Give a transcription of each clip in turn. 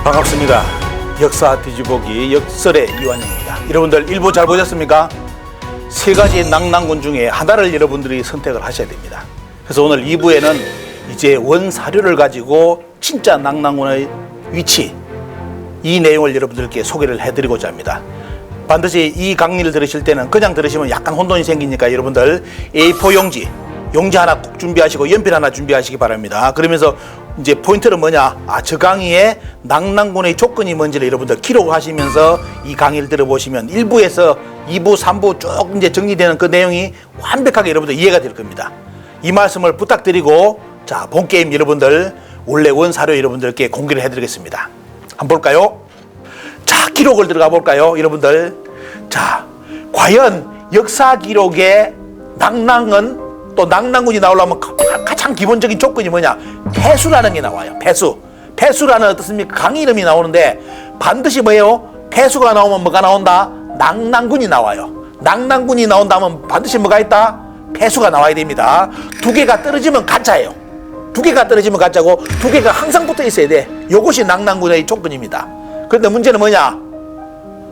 반갑습니다. 역사 뒤집어기 역설의 이완영입니다. 여러분들 일부 잘 보셨습니까? 세 가지 낙랑군 중에 하나를 여러분들이 선택을 하셔야 됩니다. 그래서 오늘 2부에는 이제 원사료를 가지고 진짜 낙랑군의 위치, 이 내용을 여러분들께 소개를 해드리고자 합니다. 반드시 이 강의를 들으실 때는 그냥 들으시면 약간 혼돈이 생기니까 여러분들 A4 용지 하나 꼭 준비하시고 연필 하나 준비하시기 바랍니다. 그러면서 이제 포인트는 뭐냐? 저 강의의 낙랑군의 조건이 뭔지를 여러분들 기록하시면서 이 강의를 들어보시면 1부에서 2부, 3부 쭉 이제 정리되는 그 내용이 완벽하게 여러분들 이해가 될 겁니다. 이 말씀을 부탁드리고, 자, 본 게임 여러분들 원래 원사료 여러분들께 공개를 해드리겠습니다. 한번 볼까요? 자, 기록을 들어가 볼까요, 여러분들? 자, 과연 역사 기록의 낙랑은, 또 낙랑군이 나오려면 가장 기본적인 조건이 뭐냐? 폐수라는 게 나와요. 폐수라는 어떻습니까? 강 이름이 나오는데 반드시 뭐예요? 폐수가 나오면 뭐가 나온다? 낙랑군이 나와요. 낙랑군이 나온다면 반드시 뭐가 있다? 폐수가 나와야 됩니다. 두 개가 떨어지면 가짜예요. 두 개가 떨어지면 가짜고 두 개가 항상 붙어 있어야 돼. 이것이 낙랑군의 조건입니다. 그런데 문제는 뭐냐?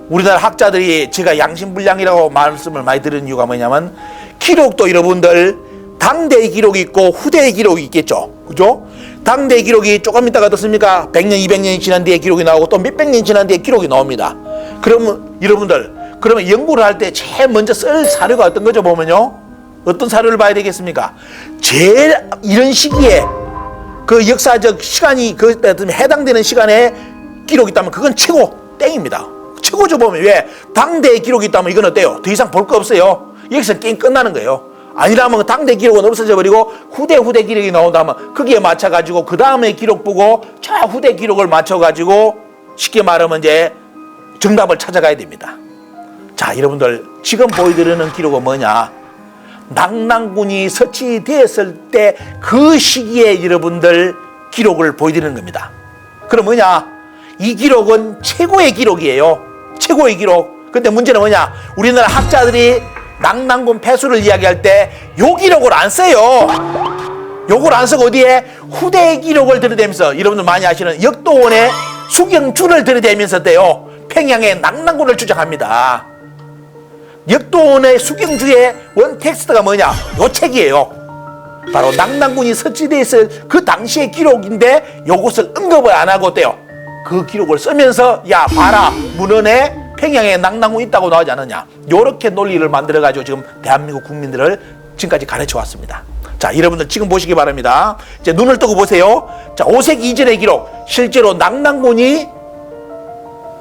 우리나라 학자들이 제가 양심불량이라고 말씀을 많이 드리는 이유가 뭐냐면, 기록도 여러분들 당대의 기록이 있고 후대의 기록이 있겠죠. 그죠? 당대의 기록이 조금 있다가 어떻습니까? 100년, 200년이 지난 뒤에 기록이 나오고 또 몇백 년이 지난 뒤에 기록이 나옵니다. 그러면 여러분들, 그러면 연구를 할 때 제일 먼저 쓸 사료가 어떤 거죠? 보면요. 어떤 사료를 봐야 되겠습니까? 제일 이런 시기에 그 역사적 시간이 그 해당되는 시간에 기록이 있다면 그건 최고 땡입니다. 최고죠. 보면 왜? 당대의 기록이 있다면 이건 어때요? 더 이상 볼 거 없어요. 여기서 게임 끝나는 거예요. 아니라면 당대 기록은 없어져 버리고 후대 기록이 나온다면 거기에 맞춰가지고 그 다음에 기록 보고 저 후대 기록을 맞춰가지고 쉽게 말하면 이제 정답을 찾아가야 됩니다. 자, 여러분들 지금 보여드리는 기록은 뭐냐? 낙랑군이 설치되었을 때 그 시기에 여러분들 기록을 보여드리는 겁니다. 그럼 뭐냐? 이 기록은 최고의 기록이에요. 최고의 기록. 근데 문제는 뭐냐? 우리나라 학자들이 낙랑군 폐수를 이야기할 때 요 기록을 안 써요. 요걸 안 쓰고 어디에? 후대의 기록을 들이대면서, 여러분들 많이 아시는 역도원의 수경주를 들이대면서 때요 평양의 낙랑군을 주장합니다. 역도원의 수경주의 원 텍스트가 뭐냐? 요 책이에요. 바로 낙랑군이 설치되어 있을 그 당시의 기록인데 요것을 언급을 안 하고 어때요? 그 기록을 쓰면서 야 봐라, 문헌에 평양에 낙랑군이 있다고 나오지 않느냐? 요렇게 논리를 만들어가지고 지금 대한민국 국민들을 지금까지 가르쳐 왔습니다. 자, 여러분들 지금 보시기 바랍니다. 이제 눈을 뜨고 보세요. 자, 5세기 이전의 기록, 실제로 낙랑군이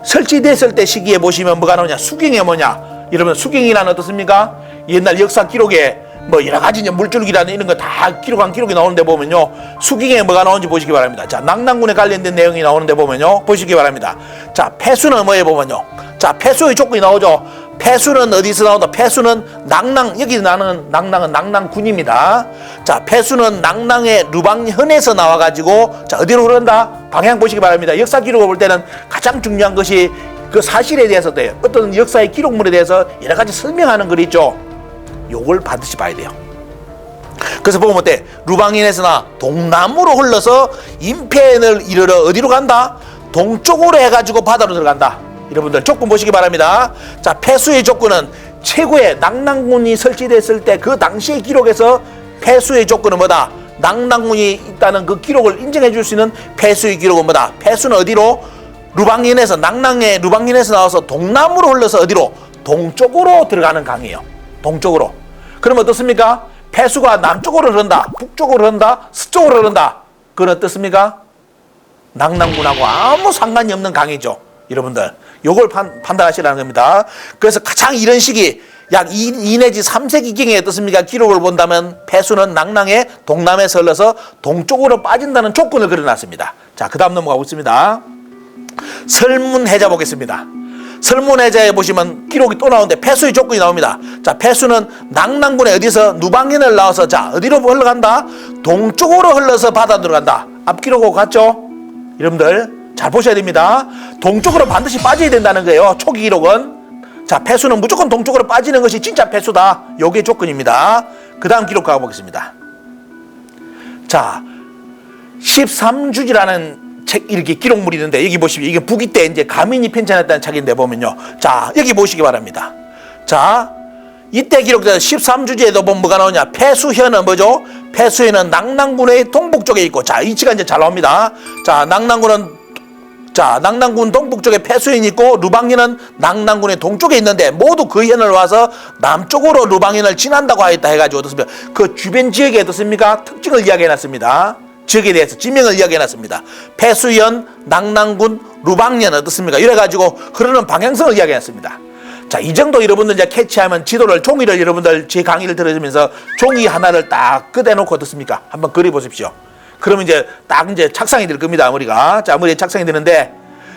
설치됐을 때 시기에 보시면 뭐가 나오냐? 수경이 뭐냐? 여러분, 수경이란 어떻습니까? 옛날 역사 기록에 뭐 여러 가지 물줄기라는 이런 거 다 기록한 기록이 나오는데 보면요, 수경에 뭐가 나오는지 보시기 바랍니다. 자, 낙랑군에 관련된 내용이 나오는데 보면요, 보시기 바랍니다. 자, 폐수는 뭐에 보면요, 자, 폐수의 조건이 나오죠. 폐수는 어디서 나온다? 폐수는 낙랑, 여기 나는 낙랑은 낙랑군입니다. 자, 폐수는 낙랑의 루방현에서 나와가지고 자, 어디로 흐른다? 방향 보시기 바랍니다. 역사 기록을 볼 때는 가장 중요한 것이 그 사실에 대해서 어떤 역사의 기록물에 대해서 여러 가지 설명하는 글이 있죠. 요걸 반드시 봐야 돼요. 그래서 보면 어때? 루방현에서나 동남으로 흘러서 인편을 이르러 어디로 간다? 동쪽으로 해가지고 바다로 들어간다. 여러분들 조건 보시기 바랍니다. 자, 폐수의 조건은 최고의 낙랑군이 설치됐을 때 그 당시의 기록에서 폐수의 조건은 뭐다? 낙랑군이 있다는 그 기록을 인정해 줄 수 있는 폐수의 기록은 뭐다? 폐수는 어디로? 루방현에서, 낙랑의 루방현에서 나와서 동남으로 흘러서 어디로? 동쪽으로 들어가는 강이에요. 동쪽으로. 그럼 어떻습니까? 폐수가 남쪽으로 흐른다, 북쪽으로 흐른다, 서쪽으로 흐른다. 그건 어떻습니까? 낙랑군하고 아무 상관이 없는 강이죠. 여러분들 요걸 판단하시라는 겁니다. 그래서 가장 이런 시기 약 2 내지 3세기경에 어떻습니까? 기록을 본다면 폐수는 낙랑의 동남에서 흘러서 동쪽으로 빠진다는 조건을 그려놨습니다. 자, 그 다음 넘어가 보겠습니다. 설문해자 보겠습니다. 설문해자에 보시면 기록이 또 나오는데 폐수의 조건이 나옵니다. 자, 폐수는 낙랑군에 어디서 누방현을 나와서 자, 어디로 흘러간다? 동쪽으로 흘러서 바다 들어간다. 앞 기록하고 같죠? 여러분들 잘 보셔야 됩니다. 동쪽으로 반드시 빠져야 된다는 거예요. 초기 기록은. 자, 폐수는 무조건 동쪽으로 빠지는 것이 진짜 폐수다. 요게 조건입니다. 그 다음 기록 가보겠습니다. 자, 13주지라는 책 이렇게 기록물이 있는데 여기 보시면 이게 북이 때 이제 가민이 편찬했다는 책인데 보면요. 자, 여기 보시기 바랍니다. 자, 이때 기록된 13주제에도 보면 뭐가 나오냐? 폐수현은 뭐죠? 폐수현은 낙랑군의 동북쪽에 있고, 자, 위치가 이제 잘 나옵니다. 자, 낙랑군 동북쪽에 폐수현이 있고, 루방현은 낙랑군의 동쪽에 있는데, 모두 그 현을 와서 남쪽으로 루방현을 지난다고 하였다 해가지고, 어떻습니까? 그 주변 지역에 어떻습니까? 특징을 이야기해놨습니다. 지역에 대해서 지명을 이야기해놨습니다. 폐수현, 낙랑군, 루방현 어떻습니까? 이래가지고 흐르는 방향성을 이야기해놨습니다. 자, 이 정도 여러분들 이제 캐치하면 지도를, 종이를 여러분들 제 강의를 들으시면서 종이 하나를 딱 끄대놓고 어떻습니까? 한번 그려보십시오. 그러면 이제 딱 이제 착상이 될 겁니다, 머리가. 자, 머리에 착상이 되는데,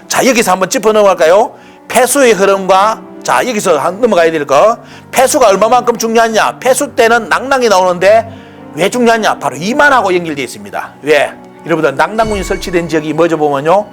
자, 여기서 한번 짚어 넘어갈까요? 폐수의 흐름과, 자, 여기서 넘어가야 될 거. 폐수가 얼마만큼 중요하냐? 폐수 때는 낙랑이 나오는데, 왜 중요하냐? 바로 이만하고 연결되어 있습니다. 왜? 여러분들, 낙랑군이 설치된 지역이 뭐죠, 보면요?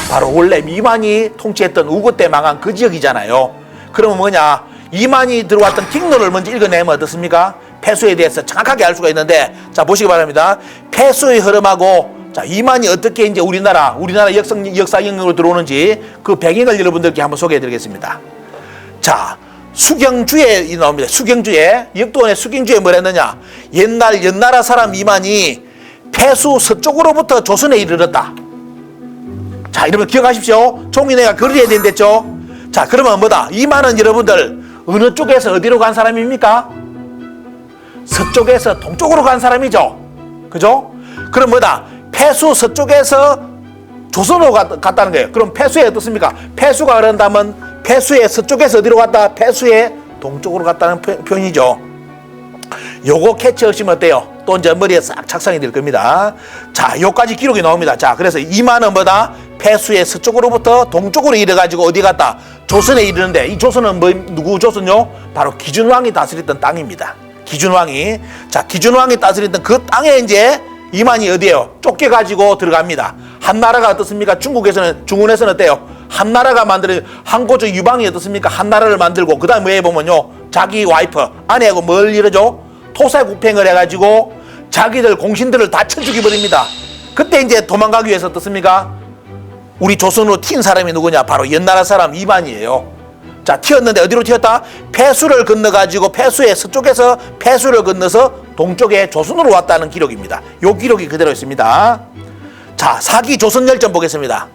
바로 원래 이만이 통치했던 우고 때 망한 그 지역이잖아요. 그러면 뭐냐? 이만이 들어왔던 틱노를 먼저 읽어내면 어떻습니까? 폐수에 대해서 정확하게 알 수가 있는데, 자, 보시기 바랍니다. 폐수의 흐름하고, 자, 이만이 어떻게 이제 우리나라 역사 영역으로 들어오는지 그 배경을 여러분들께 한번 소개해 드리겠습니다. 자, 수경주에 나옵니다. 수경주에, 역도원의 수경주에 뭘 했느냐? 옛날 연나라 사람 이만이 폐수 서쪽으로부터 조선에 이르렀다. 자, 여러분 기억하십시오. 종이 내가 그려야 된댔죠. 자, 그러면 뭐다? 이만은 여러분들 어느 쪽에서 어디로 간 사람입니까? 서쪽에서 동쪽으로 간 사람이죠. 그죠? 그럼 뭐다? 폐수 서쪽에서 조선으로 갔다는 거예요. 그럼 폐수에 어떻습니까? 폐수가 흐른다면 폐수의 서쪽에서 어디로 갔다? 폐수의 동쪽으로 갔다는 표현이죠. 요거 캐치하시면 어때요? 또 이제 머리에 싹 착상이 될 겁니다. 자, 요까지 기록이 나옵니다. 자, 그래서 이만은 뭐다? 폐수의 서쪽으로부터 동쪽으로 이래가지고 어디 갔다? 조선에 이르는데, 이 조선은 누구 조선요? 바로 기준왕이 다스렸던 땅입니다. 기준왕이. 자, 기준왕이 다스렸던 그 땅에 이제 이만이 어디에요? 쫓겨가지고 들어갑니다. 한나라가 어떻습니까? 중군에서는 어때요? 한나라가 만드는, 한고조 유방이 어떻습니까? 한나라를 만들고, 그 다음에 뭐 해보면요, 자기 와이프, 아내하고 뭘 이러죠? 토사구팽을 해가지고 자기들 공신들을 다 쳐 죽여버립니다. 그때 이제 도망가기 위해서 어떻습니까? 우리 조선으로 튄 사람이 누구냐? 바로 연나라 사람 이만이에요. 자, 튀었는데 어디로 튀었다? 폐수를 건너가지고 폐수의 서쪽에서 폐수를 건너서 동쪽에 조선으로 왔다는 기록입니다. 요 기록이 그대로 있습니다. 자, 사기 조선열전 보겠습니다.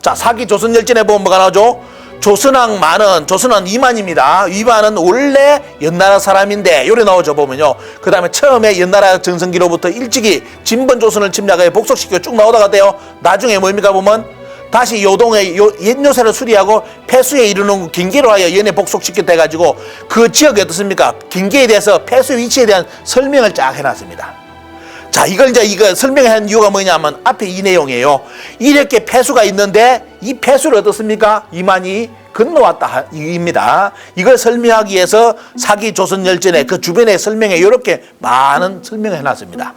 자, 사기 조선열전에 보면 뭐가 나오죠? 조선왕 만은, 조선왕 이만입니다. 이만은 원래 연나라 사람인데, 요래 나오죠, 보면요. 그 다음에 처음에 연나라 전성기로부터 일찍이 진번조선을 침략하여 복속시켜 쭉 나오다가 돼요. 나중에 뭡니까 보면, 다시 요동의 옛요새를 수리하고 폐수에 이르는 긴계로 하여 연에 복속시켰다 해가지고 그 지역이 어떻습니까? 긴계에 대해서 폐수의 위치에 대한 설명을 쫙 해놨습니다. 자, 이걸 이거 설명한 이유가 뭐냐면 앞에 이 내용이에요. 이렇게 폐수가 있는데 이 폐수를 어떻습니까? 이만이 건너왔다 이입니다. 이걸 설명하기 위해서 사기 조선열전의 그 주변의 설명에 이렇게 많은 설명을 해놨습니다.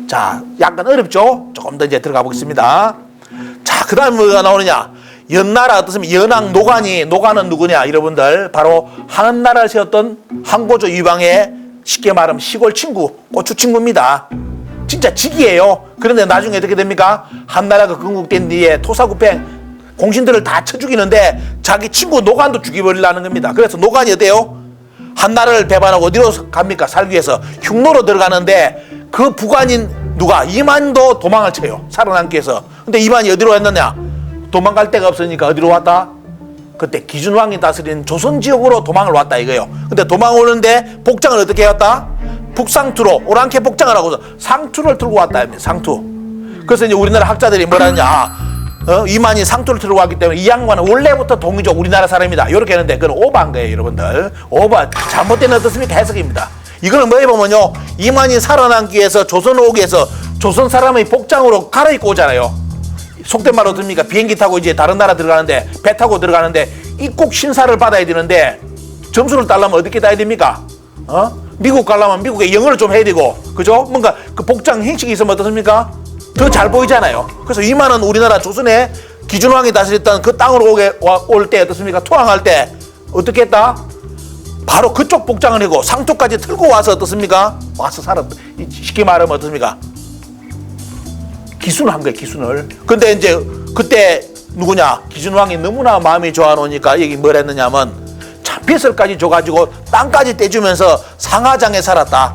자, 약간 어렵죠? 조금 더 이제 들어가 보겠습니다. 자, 그 다음 뭐가 나오느냐? 연나라 어떻습니까? 연왕 노관은 누구냐? 여러분들 바로 한나라를 세웠던 한고조 유방의 쉽게 말하면 시골 친구, 고추 친구입니다. 진짜 직이에요. 그런데 나중에 어떻게 됩니까? 한나라가 건국된 뒤에 토사구팽 공신들을 다 쳐 죽이는데 자기 친구 노관도 죽여버리려는 겁니다. 그래서 노관이 어때요? 한나라를 배반하고 어디로 갑니까? 살기 위해서 흉노로 들어가는데 그 부관인 누가? 이만도 도망을 쳐요. 살아남기 위해서. 근데 이만이 어디로 왔느냐? 도망갈 데가 없으니까 어디로 왔다? 그때 기준왕이 다스린 조선 지역으로 도망을 왔다 이거예요. 근데 도망오는데 복장을 어떻게 해왔다? 북상투로 오랑캐 복장을 하고서 상투를 들고 왔다. 상투. 그래서 이제 우리나라 학자들이 뭐라냐? 이만이 상투를 들고 왔기 때문에 이 양반은 원래부터 동이족 우리나라 사람이다. 이렇게 했는데 그건 오버한 거예요, 여러분들. 오버. 잘못된 어떻습니까? 해석입니다. 이거는 뭐 해보면요, 이만이 살아남기 위해서 조선 오기 위해서 조선 사람의 복장으로 갈아입고 오잖아요. 속된 말로 듭니까? 비행기 타고 이제 다른 나라 들어가는데, 배 타고 들어가는데 입국 신사를 받아야 되는데 점수를 따려면 어떻게 따야 됩니까? 미국 가려면 미국에 영어를 좀 해야 되고, 그죠? 뭔가 그 복장 행식이 있으면 어떻습니까? 더 잘 보이잖아요. 그래서 이만은 우리나라 조선에 기준왕이 다스렸던 그 땅으로 올 때 어떻습니까? 투항할 때 어떻게 했다? 바로 그쪽 복장을 하고 상투까지 틀고 와서 어떻습니까? 와서 살았다. 쉽게 말하면 어떻습니까? 기순을 한 거예요, 기순을. 근데 이제 그때 누구냐? 기준왕이 너무나 마음이 좋아 놓으니까 여기 뭘 했느냐면 참 벼슬까지 줘가지고 땅까지 떼주면서 상하장에 살았다.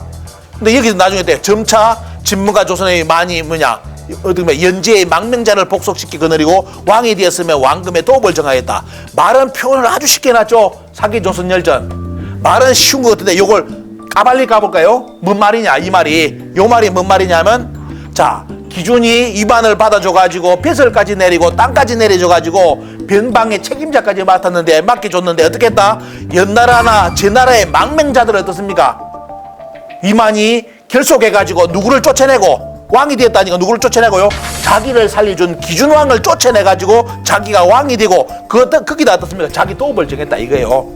근데 여기서 나중에 때 점차 진무가 조선의 많이 어떻게 보면 연지의 망명자를 복속시키고 내리고 왕이 되었으면 왕금의 도읍을 정하였다. 말은 표현을 아주 쉽게 해놨죠. 사기 조선열전. 말은 쉬운 것 같은데 요걸 까발리 까볼까요? 뭔 말이냐 이 말이. 요 말이 뭔 말이냐면 자 기준이 위반을 받아줘가지고 벼슬까지 내리고 땅까지 내려줘가지고 변방의 책임자까지 맡겨줬는데 어떻게 했다? 연나라나 제나라의 망명자들은 어떻습니까? 위만이 결속해가지고 누구를 쫓아내고 왕이 되었다니까 누구를 쫓아내고요? 자기를 살려준 기준왕을 쫓아내가지고 자기가 왕이 되고 거기다 어떻습니까? 자기 도읍을 정했다 이거예요.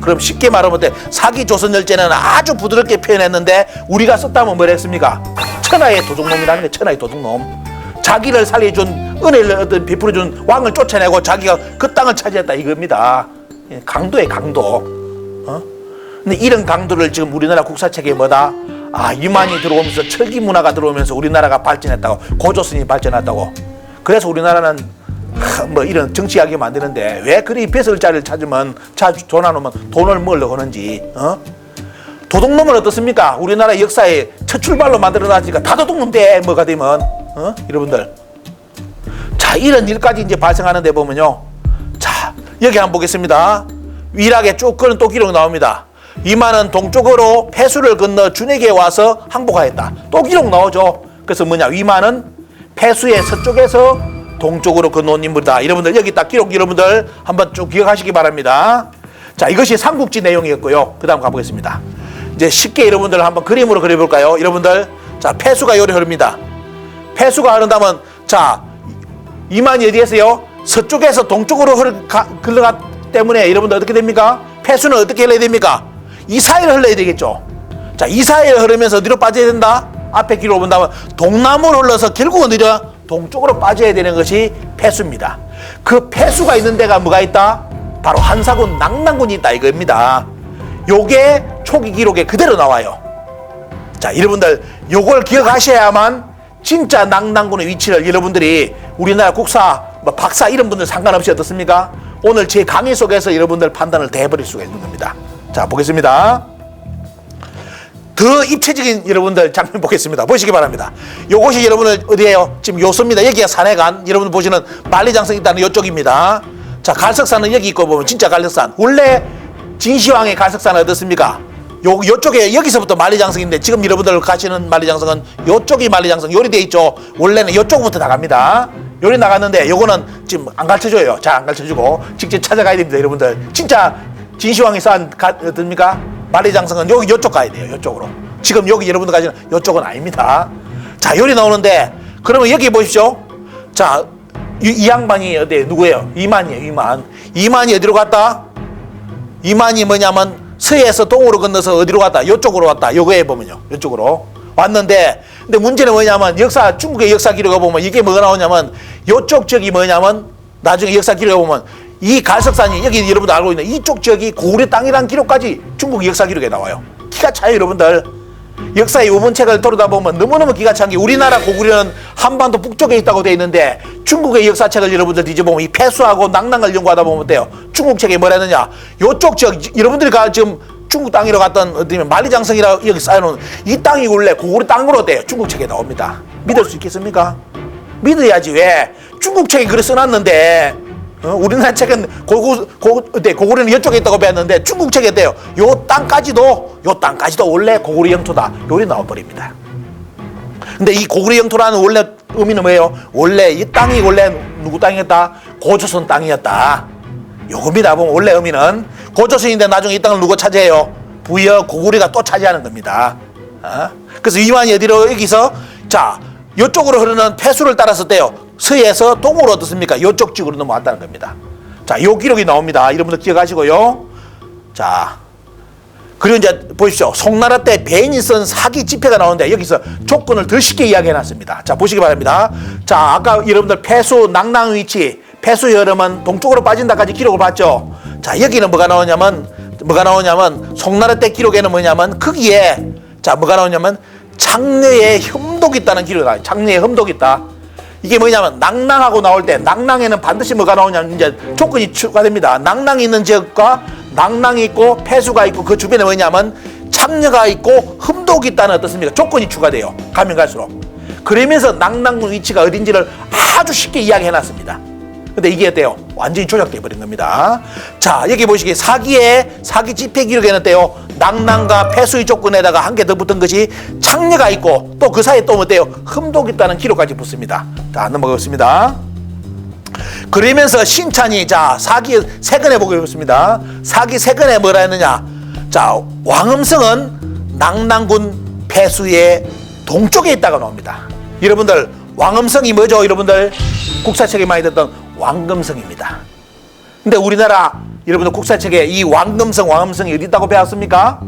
그럼 쉽게 말하면 사기 조선열제는 아주 부드럽게 표현했는데 우리가 썼다면 뭘 했습니까? 천하의 도둑놈이라는 게 천하의 도둑놈. 자기를 살려준 은혜를 베풀어준 왕을 쫓아내고 자기가 그 땅을 차지했다 이겁니다. 강도의 강도. 근데 이런 강도를 지금 우리나라 국사책에 뭐다? 위만이 들어오면서 철기 문화가 들어오면서 우리나라가 발전했다고, 고조선이 발전했다고. 그래서 우리나라는 뭐 이런 정치 이야기 만드는데 왜 그리 벼슬자리를 찾으면 돈 안 오면 돈을 먹으려고 하는지. 도둑놈은 어떻습니까? 우리나라 역사의 첫 출발로 만들어놨으니까 다 도둑놈 돼 뭐가 되면. 여러분들 자 이런 일까지 이제 발생하는데 보면요. 자 여기 한번 보겠습니다. 위락에 쭉 그런 또 기록 나옵니다. 위만은 동쪽으로 폐수를 건너 준에게 와서 항복하였다. 또 기록 나오죠. 그래서 뭐냐? 위만은 폐수의 서쪽에서 동쪽으로 건너온 인물이다. 여러분들 여기 딱 기록 여러분들 한번 쭉 기억하시기 바랍니다. 자 이것이 삼국지 내용이었고요. 그 다음 가보겠습니다. 이제 쉽게 여러분들 한번 그림으로 그려볼까요? 여러분들 자 폐수가 요리 흐릅니다. 폐수가 흐른다면 자 위만이 어디에서요? 서쪽에서 동쪽으로 흘러갔기 때문에 여러분들 어떻게 됩니까? 폐수는 어떻게 흘러야 됩니까? 이 사이를 흘러야 되겠죠. 자, 이 사이를 흐르면서 어디로 빠져야 된다? 앞에 기록을 본다면 동남으로 흘러서 결국은 어디로? 동쪽으로 빠져야 되는 것이 폐수입니다. 그 폐수가 있는 데가 뭐가 있다? 바로 한사군 낙난군이 있다 이겁니다. 요게 초기 기록에 그대로 나와요. 자, 여러분들 요걸 기억하셔야만 진짜 낙난군의 위치를 여러분들이 우리나라 국사, 박사 이런 분들 상관없이 어떻습니까? 오늘 제 강의 속에서 여러분들 판단을 다 해버릴 수가 있는 겁니다. 자 보겠습니다. 더 입체적인 여러분들 장면 보겠습니다. 보시기 바랍니다. 요것이 여러분들 어디에요? 지금 요소입니다. 여기가 산해관. 여러분들 보시는 만리장성 있다는 요쪽입니다. 자 갈석산은 여기 있고 보면 진짜 갈석산. 원래 진시황의 갈석산은 어떻습니까? 요쪽에 여기서부터 만리장성인데 지금 여러분들 가시는 만리장성은 요쪽이 만리장성 요리 돼 있죠. 원래는 요쪽부터 나갑니다. 요리 나갔는데 요거는 지금 안 가르쳐줘요. 잘 안 가르쳐주고 직접 찾아가야 됩니다. 여러분들 진짜 진시황이 쌓은 어떻습니까? 만리장성은 여기 요쪽 가야 돼요. 요쪽으로. 지금 여기 여러분들 가시는 요쪽은 아닙니다. 자 요리 나오는데 그러면 여기 보십시오. 자 이 양반이 어디 누구예요? 위만이에요. 위만. 위만이 어디로 갔다? 위만이 뭐냐면 서에서 동으로 건너서 어디로 갔다? 요쪽으로 왔다. 요거에 보면요. 요쪽으로 왔는데 근데 문제는 뭐냐면 중국의 역사 기록에 보면 이게 뭐가 나오냐면 요쪽 지역이 뭐냐면 나중에 역사 기록에 보면 이 갈석산이 여기 여러분들 알고 있는 이쪽 지역이 고구려 땅이라는 기록까지 중국 역사 기록에 나와요. 기가 차요 여러분들. 역사의 우문책을 돌아다 보면 너무너무 기가 찬 게 우리나라 고구려는 한반도 북쪽에 있다고 되어 있는데 중국의 역사책을 여러분들 뒤져보면 이 폐수하고 낙랑을 연구하다 보면 어때요? 중국 책에 뭐라 했느냐? 요쪽 지역 여러분들이 지금 중국 땅이라고 갔던 어디면 만리장성이라고 여기 쌓여놓은 이 땅이 원래 고구려 땅으로 어때요? 중국 책에 나옵니다. 믿을 수 있겠습니까? 믿어야지. 왜? 중국 책에 그래 써놨는데 우리나라 책은 고구려는 이쪽에 있다고 배웠는데 중국 책에 어때요? 요 땅까지도 원래 고구려 영토다. 요리 나와버립니다. 근데 이 고구려 영토라는 원래 의미는 뭐예요? 원래 이 땅이 원래 누구 땅이었다? 고조선 땅이었다. 요겁니다. 보면 원래 의미는 고조선인데 나중에 이 땅을 누가 차지해요? 부여 고구려가 또 차지하는 겁니다. 그래서 위만이 어디로 여기서 자 요쪽으로 흐르는 폐수를 따라서 떼요. 서에서 동으로 어떻습니까? 요쪽 지역으로 넘어왔다는 겁니다. 자, 요 기록이 나옵니다. 여러분들 기억하시고요. 자, 그리고 이제 보십시오. 송나라 때 배인이 쓴 사기 지폐가 나오는데 여기서 조건을 더 쉽게 이야기해놨습니다. 자, 보시기 바랍니다. 자, 아까 여러분들 폐수 낙랑 위치, 폐수의 흐름은 동쪽으로 빠진다까지 기록을 봤죠. 자, 여기는 뭐가 나오냐면 송나라 때 기록에는 뭐냐면 거기에 자 뭐가 나오냐면 장래에 흠독이 있다는 기록이 나와요. 장래에 흠독이 있다. 이게 뭐냐면 낭낭하고 나올 때 낭낭에는 반드시 뭐가 나오냐면 이제 조건이 추가됩니다. 낭낭이 있는 지역과 낭낭이 있고 폐수가 있고 그 주변에 뭐냐면 창녀가 있고 흠독이 있다는 어떻습니까? 조건이 추가돼요. 가면 갈수록. 그러면서 낭낭군 위치가 어딘지를 아주 쉽게 이야기해놨습니다. 근데 이게 어때요? 완전히 조작돼 버린 겁니다. 자, 여기 보시기에 사기 집회 기록에는 어때요? 낭낭과 폐수의 조건에다가 한 개 더 붙은 것이 창녀가 있고 또 그 사이에 또 어때요? 흠독이 있다는 기록까지 붙습니다. 자, 넘어가겠습니다. 그러면서 신찬이 자 사기 세근에 보겠습니다. 사기 세근에 뭐라 했느냐? 자, 왕음성은 낭낭군 폐수의 동쪽에 있다가 나옵니다. 여러분들 왕음성이 뭐죠? 여러분들 국사책에 많이 듣던 왕금성입니다. 근데 우리나라 여러분들 국사책에 이 왕금성이 어디 있다고 배웠습니까?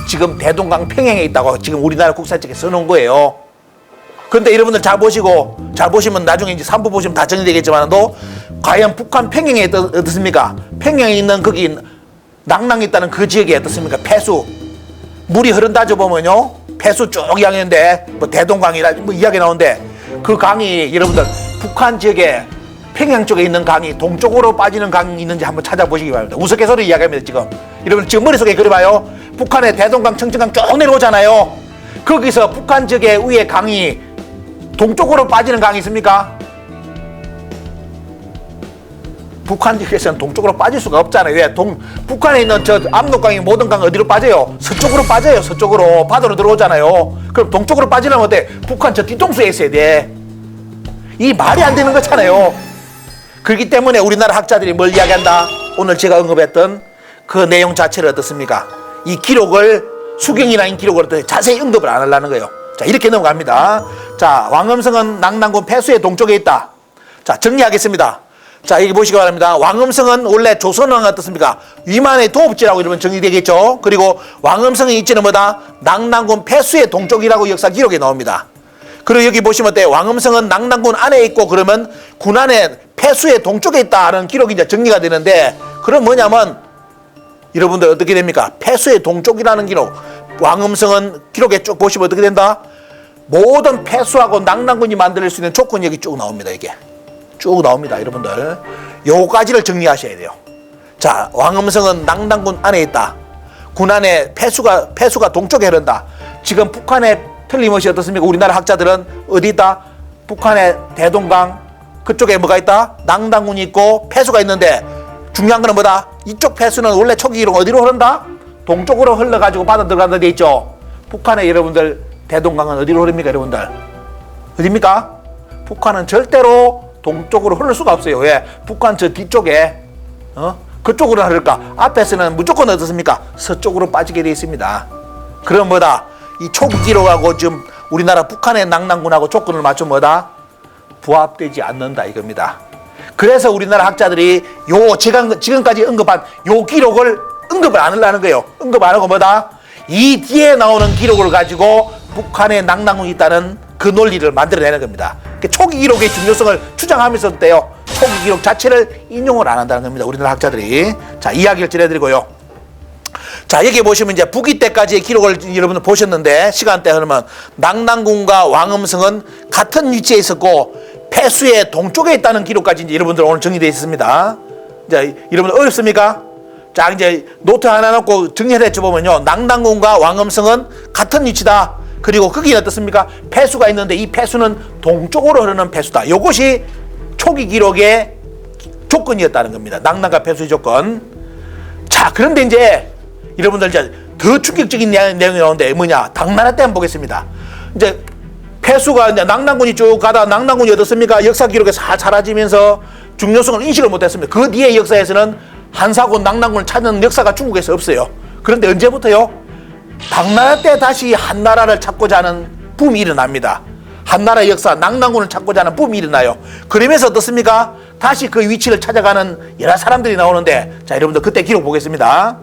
지금 대동강 평양에 있다고 지금 우리나라 국사책에 써놓은 거예요. 그런데 여러분들 잘 보시면 나중에 이제 3부 보시면 다 정리되겠지만도 과연 북한 평양에 어떻습니까? 평양에 있는 거기 낭낭이 있다는 그 지역에 어떻습니까? 폐수 물이 흐른다죠 보면요. 폐수 쭉 이야기하는데 뭐 대동강이라 뭐 이야기 나오는데 그 강이 여러분들 북한 지역에 평양 쪽에 있는 강이 동쪽으로 빠지는 강이 있는지 한번 찾아보시기 바랍니다. 우스갯소리 이야기합니다. 지금 여러분 지금 머릿속에 그려봐요. 북한의 대동강 청천강 쭉 내려오잖아요. 거기서 북한 지역의 위에 강이 동쪽으로 빠지는 강이 있습니까? 북한 지역에서는 동쪽으로 빠질 수가 없잖아요. 왜? 북한에 있는 저 압록강이 모든 강 어디로 빠져요? 서쪽으로 빠져요. 서쪽으로 바다로 들어오잖아요. 그럼 동쪽으로 빠지려면 어때? 북한 저 뒤통수에 있어야 돼. 이 말이 안 되는 거잖아요. 그렇기 때문에 우리나라 학자들이 뭘 이야기한다? 오늘 제가 언급했던 그 내용 자체를 어떻습니까? 이 기록을 수경이라는 기록을 어떻게 자세히 언급을 안 하려는 거예요. 자, 이렇게 넘어갑니다. 자, 왕음성은 낭낭군 폐수의 동쪽에 있다. 자, 정리하겠습니다. 자, 여기 보시기 바랍니다. 왕음성은 원래 조선왕 어떻습니까? 위만의 도읍지라고 이러면 정리되겠죠. 그리고 왕음성의 위치는 뭐다? 낭낭군 폐수의 동쪽이라고 역사 기록에 나옵니다. 그리고 여기 보시면 어때요? 왕음성은 낭낭군 안에 있고 그러면 군 안에 폐수의 동쪽에 있다는 기록이 이제 정리가 되는데 그럼 뭐냐면 여러분들 어떻게 됩니까? 폐수의 동쪽이라는 기록 왕음성은 기록에 쭉 보시면 어떻게 된다? 모든 폐수하고 낭낭군이 만들 수 있는 조건이 여기 쭉 나옵니다. 이게 쭉 나옵니다. 여러분들 요까지를 정리하셔야 돼요. 자, 왕음성은 낭낭군 안에 있다. 군 안에 폐수가 동쪽에 흐른다. 지금 북한에 틀림없이 어떻습니까? 우리나라 학자들은 어디 있다? 북한의 대동강 그쪽에 뭐가 있다? 낭낭군이 있고 폐수가 있는데 중요한 거는 뭐다? 이쪽 폐수는 원래 초기 기록 어디로 흐른다? 동쪽으로 흘러가지고 바다 들어간다 돼 있죠. 북한의 여러분들 대동강은 어디로 흐릅니까? 여러분들 어디입니까? 북한은 절대로 동쪽으로 흐를 수가 없어요. 왜? 북한 저 뒤쪽에 그쪽으로 흐를까? 앞에서는 무조건 어떻습니까? 서쪽으로 빠지게 돼 있습니다. 그럼 뭐다? 이 초기 기록하고 지금 우리나라 북한의 낭낭군하고 조건을 맞추면 뭐다? 부합되지 않는다 이겁니다. 그래서 우리나라 학자들이 지금까지 언급한 요 기록을 언급을 안 하려는 거예요. 언급 안 하고 뭐다? 이 뒤에 나오는 기록을 가지고 북한의 낭낭군이 있다는 그 논리를 만들어내는 겁니다. 초기 기록의 중요성을 주장하면서도 돼요. 초기 기록 자체를 인용을 안 한다는 겁니다. 우리나라 학자들이. 자, 이야기를 전해드리고요. 자, 여기 보시면 이제 북이 때까지의 기록을 여러분들 보셨는데 시간대 흐르면 낭낭군과 왕음성은 같은 위치에 있었고 폐수의 동쪽에 있다는 기록까지 이제 여러분들 오늘 정리되어 있습니다. 이제 여러분들 어렵습니까? 자, 이제 노트 하나 놓고 정리를 해줘 보면요. 낭낭군과 왕음성은 같은 위치다. 그리고 거기는 어떻습니까? 폐수가 있는데 이 폐수는 동쪽으로 흐르는 폐수다. 이것이 초기 기록의 조건이었다는 겁니다. 낭낭과 폐수의 조건. 자, 그런데 이제 여러분들 이제 더 충격적인 내용이 나오는데 뭐냐? 당나라 때 한번 보겠습니다. 이제 폐수가 이제 낭낭군이 쭉 가다 낭낭군이 어떻습니까? 역사 기록에 사라지면서 중요성을 인식을 못했습니다. 그 뒤에 역사에서는 한사군 낭낭군을 찾는 역사가 중국에서 없어요. 그런데 언제부터요? 당나라 때 다시 한나라를 찾고자 하는 붐이 일어납니다. 한나라 역사 낭낭군을 찾고자 하는 붐이 일어나요. 그러면서 어떻습니까? 다시 그 위치를 찾아가는 여러 사람들이 나오는데 자, 여러분들 그때 기록 보겠습니다.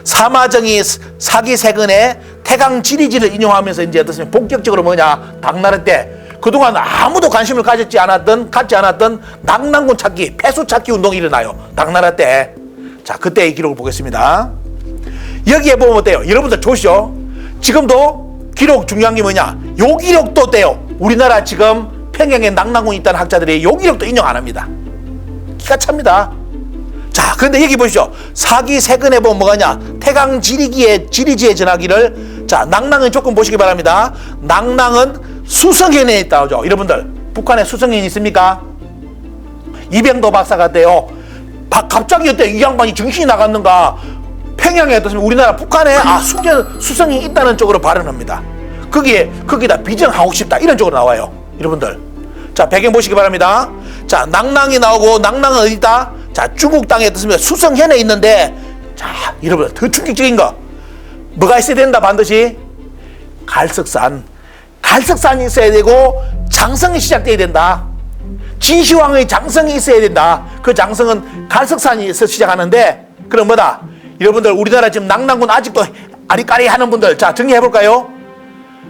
사마정이 사기 세근의 태강 지리지를 인용하면서 이제 어떻습니까? 본격적으로 뭐냐? 당나라 때 그동안 아무도 관심을 갖지 않았던 낭낭군 찾기, 폐수 찾기 운동이 일어나요. 당나라 때. 자, 그때의 기록을 보겠습니다. 여기에 보면 어때요? 여러분들 좋으시죠? 지금도 기록 중요한 게 뭐냐? 요 기록도 어때요? 우리나라 지금 평양에 낙랑군이 있다는 학자들이 요 기록도 인정 안 합니다. 기가 찹니다. 자, 그런데 여기 보시죠. 사기 세근에 보면 뭐가냐? 태강 지리기의 지리지의 전하기를, 자, 낙랑의 조건 보시기 바랍니다. 낙랑은 수성현에 있다죠. 여러분들, 북한에 수성현이 있습니까? 이병도 박사가 어때요? 갑자기 어때 이 양반이 정신이 나갔는가? 평양에 어떻습니까? 우리나라 북한에 수성이 있다는 쪽으로 발언합니다. 거기다 비정하고 싶다 이런 쪽으로 나와요. 여러분들, 자, 배경 보시기 바랍니다. 자, 낙랑이 나오고, 낙랑은 어디 있다? 자, 중국 땅에 어떻습니까? 수성현에 있는데, 자, 여러분, 더 충격적인 거 뭐가 있어야 된다? 반드시 갈석산이 있어야 되고, 장성이 시작돼야 된다. 진시황의 장성이 있어야 된다. 그 장성은 갈석산에서 시작하는데, 그럼 뭐다? 여러분들, 우리나라 지금 낙랑군 아직도 아리까리 하는 분들, 자, 정리해 볼까요?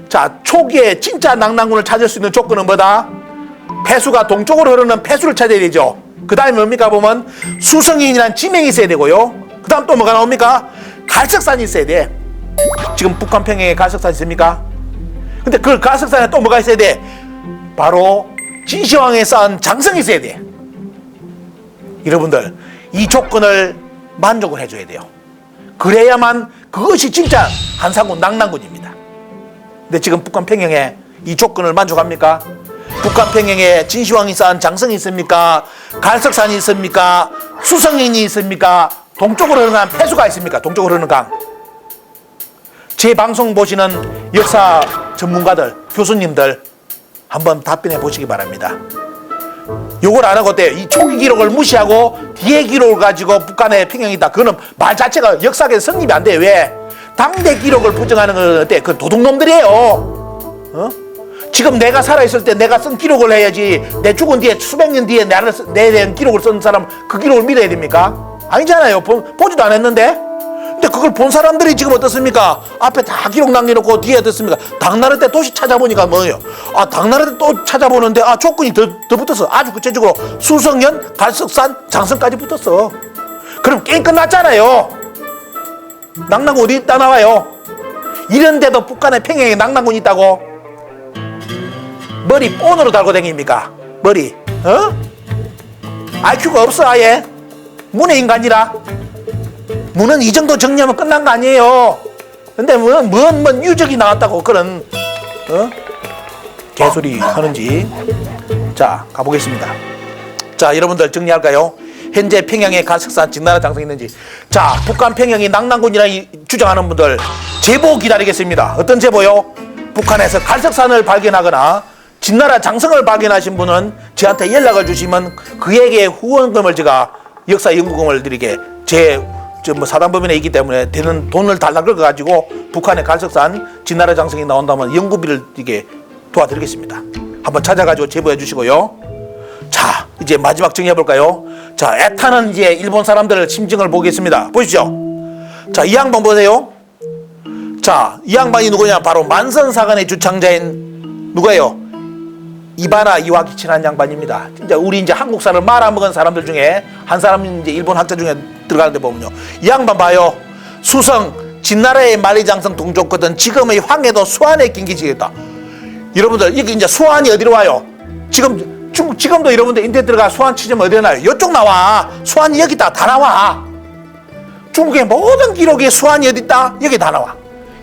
자, 초기에 진짜 낙랑군을 찾을 수 있는 조건은 뭐다? 폐수가 동쪽으로 흐르는 폐수를 찾아야 되죠. 그 다음에 뭡니까? 보면 수성인이라는 지명이 있어야 되고요. 그 다음 또 뭐가 나옵니까? 갈석산이 있어야 돼. 지금 북한 평양에 갈석산 있습니까? 근데 그 갈석산에 또 뭐가 있어야 돼? 바로 진시황에 쌓은 장성이 있어야 돼. 여러분들, 이 조건을 만족을 해줘야 돼요. 그래야만 그것이 진짜 한산군 낙랑군입니다. 근데 지금 북한 평양에 이 조건을 만족합니까? 북한 평양에 진시황이 쌓은 장성이 있습니까? 갈석산이 있습니까? 수성인이 있습니까? 동쪽으로 흐르는 폐수가 있습니까? 동쪽으로 흐르는 강. 제 방송 보시는 역사 전문가들, 교수님들 한번 답변해 보시기 바랍니다. 요걸 안 하고 어때요? 이 초기 기록을 무시하고 뒤에 기록을 가지고 북한의 평양이 있다. 그거는 말 자체가 역사계에서 성립이 안 돼요. 왜? 당대 기록을 부정하는 건 어때? 그 도둑놈들이에요. 어? 지금 내가 살아있을 때 내가 쓴 기록을 해야지, 내 죽은 뒤에 수백 년 뒤에 내에 대한 기록을 쓴 사람 그 기록을 믿어야 됩니까? 아니잖아요. 보지도 않았는데. 근데 그걸 본 사람들이 지금 어떻습니까? 앞에 다 기록 남겨놓고 뒤에 어떻습니까? 당나라 때 도시 찾아보니까 뭐예요? 당나라 때 또 찾아보는데 조건이 더 붙었어. 아주 구체적으로 수성현, 갈석산, 장성까지 붙었어. 그럼 게임 끝났잖아요. 낙랑군 어디 있다 나와요? 이런데도 북한의 평양에 낙랑군이 있다고? 머리 본으로 달고 다닙니까? 머리, IQ가 없어. 아예 문의 인간이라. 문은 이 정도 정리하면 끝난 거 아니에요. 근데 뭔 유적이 나왔다고 그런 개소리 하는지. 자, 가보겠습니다. 자, 여러분들 정리할까요? 현재 평양에 갈석산, 진나라 장성이 있는지. 자, 북한 평양이 낙랑군이라 주장하는 분들 제보 기다리겠습니다. 어떤 제보요? 북한에서 갈석산을 발견하거나 진나라 장성을 발견하신 분은 저한테 연락을 주시면 그에게 후원금을 제가 역사 연구금을 드리게, 사단법인에 있기 때문에 되는 돈을 달라 그거 가지고 북한의 갈석산, 진나라 장성이 나온다면 연구비를 이게 도와드리겠습니다. 한번 찾아가지고 제보해 주시고요. 자, 이제 마지막 정리해 볼까요? 자, 애타는 이제 일본 사람들 심증을 보겠습니다. 보시죠. 자, 이 양반 보세요. 자, 이 양반이 누구냐? 바로 만선사관의 주창자인 누구예요? 이바나 이와기치라는 양반입니다. 진짜 우리 이제 한국사를 말아먹은 사람들 중에 한 사람이 이제 일본 학자 중에 들어가는데 보면요, 이 양반 봐요. 수성, 진나라의 만리장성 동족거든 지금의 황해도 수안에 긴기지겠다. 여러분들, 여기 이제 수안이 어디로 와요? 지금도 여러분들 인터넷 들어가 수안 치면 어디 나요? 이쪽 나와. 수안이 여기 있다. 다 나와. 중국의 모든 기록에 수안이 어디 있다? 여기 다 나와.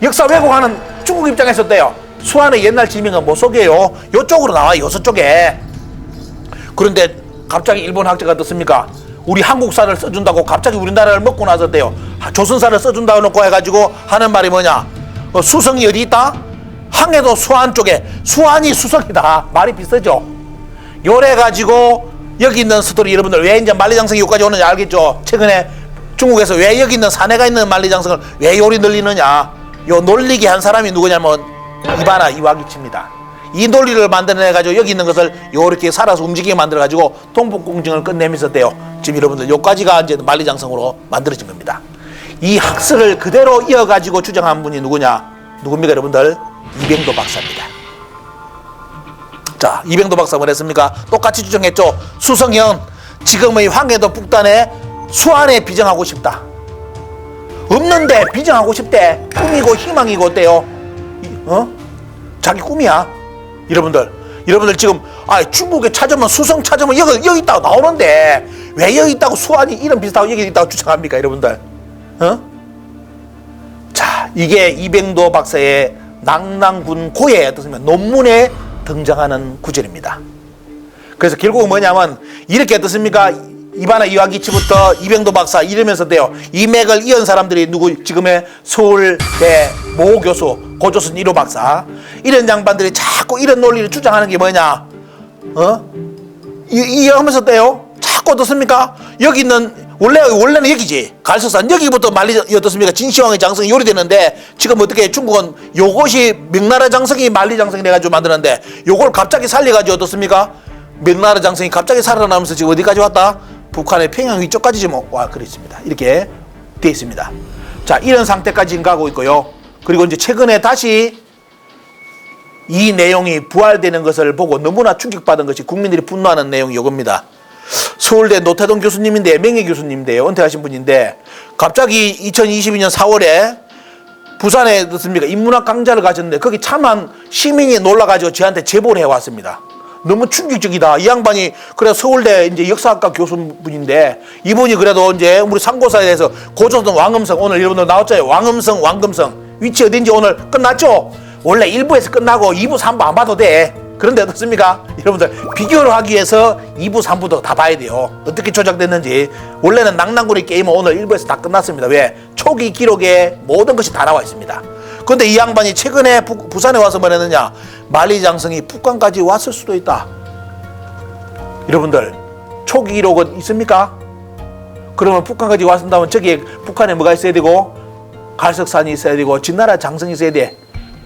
역사 왜곡하는 중국 입장에서 어때요? 수안의 옛날 지명은 못 속여요. 이쪽으로 나와, 요서 쪽에. 그런데 갑자기 일본 학자가 어떻습니까? 우리 한국사를 써준다고 갑자기 우리나라를 먹고 나서 어때요? 조선사를 써준다고 놓고 해가지고 하는 말이 뭐냐? 수성이 어디 있다? 항해도 수안 쪽에. 수안이 수성이다. 말이 비슷하죠? 요래 가지고 여기 있는 스토리, 여러분들 왜 이제 만리장성이 여기까지 오느냐 알겠죠? 최근에 중국에서 왜 여기 있는 산에가 있는 만리장성을 왜 요리 늘리느냐? 요 놀리게 한 사람이 누구냐면 이바나 이와기치입니다. 이 논리를 만들어내가지고 여기 있는 것을 요렇게 살아서 움직이게 만들어가지고 동북공정을 끝내면서 어때요? 지금 여러분들 요까지가 이제 만리장성으로 만들어진 겁니다. 이 학설을 그대로 이어가지고 주장한 분이 누굽니까 여러분들? 이병도 박사입니다. 자, 이병도 박사 뭐랬습니까? 똑같이 주장했죠. 수성현, 지금의 황해도 북단에 수안에 비정하고 싶다. 없는데 비정하고 싶대. 꿈이고 희망이고 어때요? 자기 꿈이야. 여러분들 지금 아, 중국에 찾으면 수성 찾으면 여기 있다고 나오는데 왜 여기 있다고 수완이 이름 비슷하고 여기 있다고 주장합니까, 여러분들? 자, 이게 이병도 박사의 낙랑군고의 어떻습니까? 논문에 등장하는 구절입니다. 그래서 결국은 뭐냐면 이렇게 어떻습니까? 이바나 이와기치부터 이병도 박사 이러면서 돼요. 이 맥을 이은 사람들이 누구? 지금의 서울대 모 교수 고조선 1호 박사, 이런 양반들이 자꾸 이런 논리를 주장하는 게 뭐냐? 이해하면서 돼요. 자꾸 어떻습니까? 여기는 원래는 여기지. 갈석산 여기부터 말리 어떻습니까? 진시황의 장성이 요리되는데 지금 어떻게 중국은 요것이 명나라 장성이 만리 장성이 돼가지고 만드는데 요걸 갑자기 살려가지고 어떻습니까? 명나라 장성이 갑자기 살아나면서 지금 어디까지 왔다? 북한의 평양 위쪽까지 지금 와 그랬습니다. 이렇게 되어 있습니다. 자, 이런 상태까지 지금 가고 있고요. 그리고 이제 최근에 다시 이 내용이 부활되는 것을 보고 너무나 충격받은 것이 국민들이 분노하는 내용이 이겁니다. 서울대 노태동 교수님인데, 명예 교수님인데요, 은퇴하신 분인데 갑자기 2022년 4월에 부산에 어떻습니까? 인문학 강좌를 가졌는데 거기 참한 시민이 놀라가지고 저한테 제보를 해왔습니다. 너무 충격적이다. 이 양반이 그래 서울대 이제 역사학과 교수분인데 이분이 그래도 이제 우리 상고사에 대해서 고조선 왕음성, 오늘 여러분들 나왔잖아요. 왕음성, 왕금성 위치 어딘지 오늘 끝났죠? 원래 1부에서 끝나고 2부, 3부 안 봐도 돼. 그런데 어떻습니까? 여러분들 비교를 하기 위해서 2부, 3부도 다 봐야 돼요. 어떻게 조작됐는지. 원래는 낙랑군의 게임은 오늘 1부에서 다 끝났습니다. 왜? 초기 기록에 모든 것이 다 나와 있습니다. 그런데 이 양반이 최근에 부산에 와서 뭐 했느냐? 만리장성이 북한까지 왔을 수도 있다. 여러분들 초기 기록은 있습니까? 그러면 북한까지 왔다면 저기에 북한에 뭐가 있어야 되고 갈석산이 있어야 되고 진나라 장성이 있어야 돼.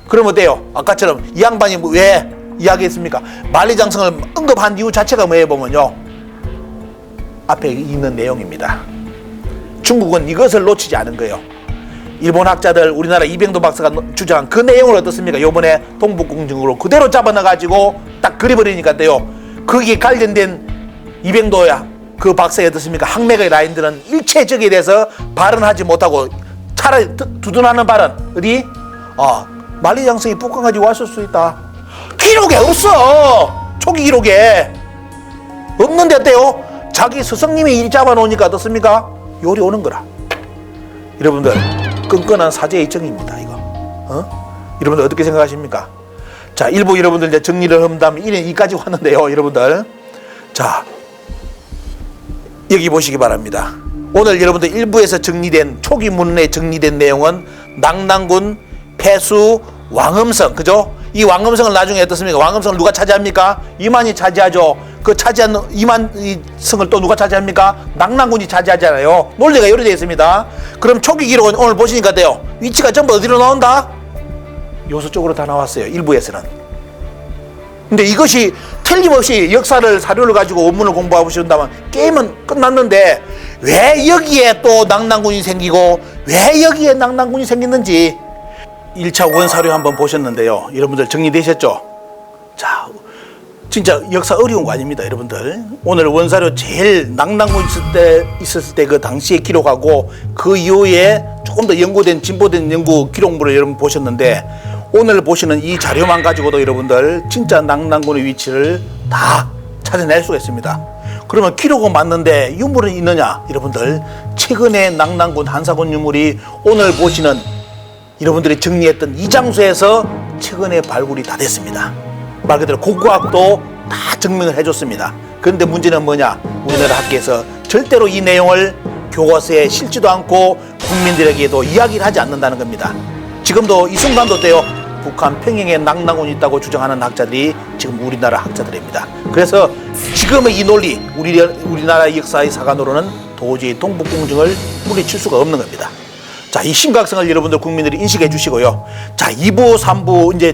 그러면 어때요? 아까처럼 이 양반이 왜 이야기했습니까? 만리장성을 언급한 이유 자체가 뭐예요? 보면요, 앞에 있는 내용입니다. 중국은 이것을 놓치지 않은 거예요. 일본 학자들, 우리나라 이병도 박사가 주장한 그 내용을 어떻습니까? 요번에 동북공증으로 그대로 잡아놔가지고 딱 그려버리니까 돼요. 거기에 관련된 이병도야 그 박사의 어떻습니까? 학맥의 라인들은 일체 저기에 대해서 발언하지 못하고 차라리 두둔하는 발언. 어디? 만리장성이 북한까지 왔을 수 있다. 기록에 없어. 초기 기록에 없는데 어때요? 자기 스승님이 일 잡아놓으니까 어떻습니까? 요리 오는 거라. 여러분들 끈끈한 사제의 정입니다. 이거 여러분들 어떻게 생각하십니까? 자, 일부 여러분들 이제 정리를 한다면 이까지 왔는데요, 여러분들. 자, 여기 보시기 바랍니다. 오늘 여러분들 1부에서 정리된 초기 문헌에 정리된 내용은 낙랑군 폐수 왕음성, 그죠? 이 왕음성을 나중에 어떻습니까? 왕음성을 누가 차지합니까? 이만이 차지하죠. 그 차지한 이만성을 또 누가 차지합니까? 낙랑군이 차지하잖아요. 논리가 이렇게 되어 있습니다. 그럼 초기 기록은 오늘 보시니까 돼요. 위치가 전부 어디로 나온다? 요소 쪽으로 다 나왔어요. 일부에서는. 근데 이것이 틀림없이 역사를 사료를 가지고 원문을 공부하고 싶다면 게임은 끝났는데 왜 여기에 또 낙랑군이 생기고 왜 여기에 낙랑군이 생겼는지 1차 원사료 한번 보셨는데요. 여러분들 정리되셨죠? 자, 진짜 역사 어려운 거 아닙니다, 여러분들. 오늘 원사료 제일 낙랑군 있었을 때 그 당시에 기록하고 그 이후에 조금 더 연구된 진보된 연구 기록물을 여러분 보셨는데 오늘 보시는 이 자료만 가지고도 여러분들 진짜 낙랑군의 위치를 다 찾아낼 수가 있습니다. 그러면 기록은 맞는데 유물은 있느냐? 여러분들 최근에 낙랑군 한사군 유물이 오늘 보시는 여러분들이 정리했던 이 장소에서 최근에 발굴이 다 됐습니다. 말 그대로 고고학도 다 증명을 해줬습니다. 그런데 문제는 뭐냐? 우리나라 학계에서 절대로 이 내용을 교과서에 실지도 않고 국민들에게도 이야기를 하지 않는다는 겁니다. 지금도 이 순간도 돼요. 북한 평양에 낙랑군이 있다고 주장하는 학자들이 지금 우리나라 학자들입니다. 그래서 지금의 이 논리, 우리나라 역사의 사관으로는 도저히 동북공증을 물리칠 수가 없는 겁니다. 자, 이 심각성을 여러분들 국민들이 인식해 주시고요. 자, 2부, 3부 이제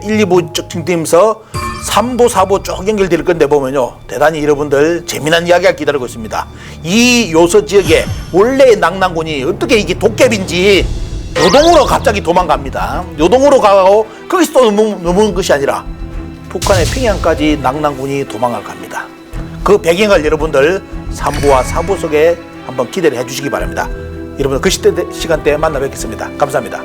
1, 2부 쭉 진행되면서 3부, 4부 쭉 연결될 건데 보면요. 대단히 여러분들 재미난 이야기가 기다리고 있습니다. 이 요서 지역에 원래 낙랑군이 어떻게 이게 도깨비인지 요동으로 갑자기 도망갑니다. 요동으로 가고 거기서 또 넘은 것이 아니라 북한의 평양까지 낙랑군이 도망을 갑니다. 그 배경을 여러분들 3부와 4부 속에 한번 기대를 해 주시기 바랍니다. 여러분 그 시간대에 만나 뵙겠습니다. 감사합니다.